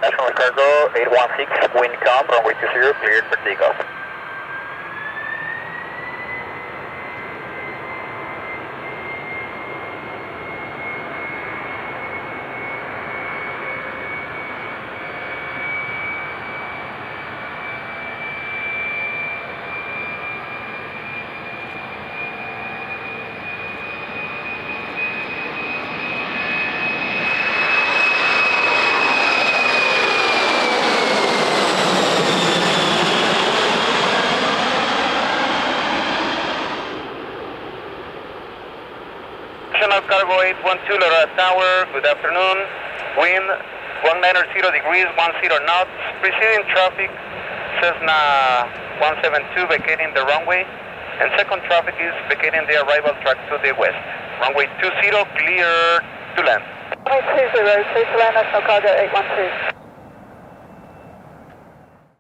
National Cargo 816, wind calm, runway 20, cleared for takeoff. National Cargo 812 Laura Tower, good afternoon. Wind 190 degrees, 10 knots. Preceding traffic, Cessna 172 vacating the runway. And second traffic is vacating the arrival track to the west. Runway 20, clear to land. Runway 20, clear to land, National Cargo 812.